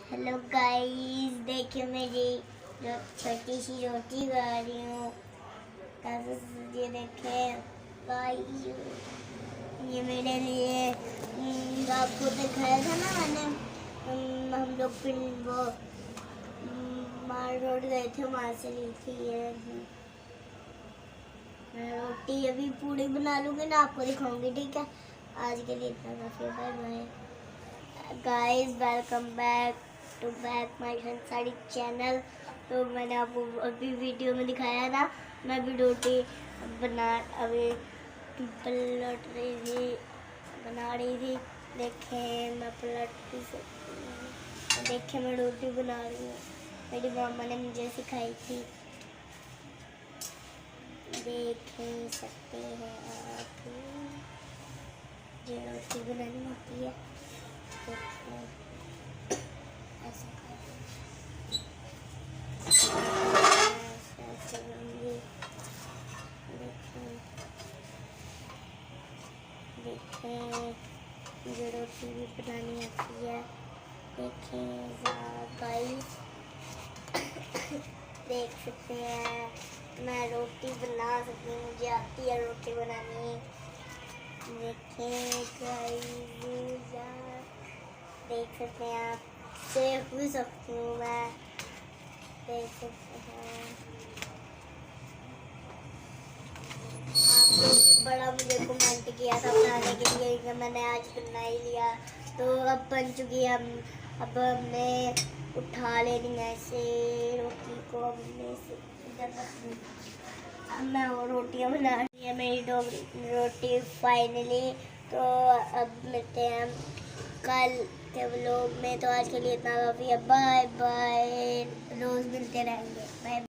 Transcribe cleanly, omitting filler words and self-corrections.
Hello guys, देखिए मेरी छोटी सी रोटी बना रही हूँ। ये देखें गाइस, ये मेरे लिए आपको दिखाया था ना मैंने। हम लोग फिर वो मार रोड गए थे, वहाँ से ली थी ये मैं रोटी। अभी पूड़ी बना लूँगी ना, आपको दिखाऊंगी, ठीक है। आज के लिए इतना काफी है। Bye bye guys, welcome back to my Sansari channel. तो मैंने आपको अभी वीडियो में दिखाया था, मैं भी रोटी अभी पलट रही थी, बना रही थी। देखें मैं पलटती से, देखें मैं रोटी बना रही हूँ, मेरी मामा ने मुझे सिखाई थी। देख सकते हैं आप, ये रोटी बनानी होती है। ऐसा देखें मुझे रोटी भी बनानी आती है। देखें गाइस, देख सकते हैं मैं रोटी बना सकती हूँ, मुझे आती है रोटी बनानी। देखें गाइस, देख सकते हैं आप, सेफ भी सकती हूँ मैं, देख सकते हैं आप लोगों ने बड़ा मुझे कमेंट किया था बनाने के लिए कि मैंने आज बना ही लिया, तो अब बन चुकी है। अब हमने उठा लेनी है ऐसे रोटी को, हमने अब मैं वो रोटियाँ बना रही है मेरी रोटी फाइनली। तो अब मिलते हैं कल के व्लॉग में। तो आज के लिए इतना काफी है। बाय बाय, रोज मिलते रहेंगे। बाय।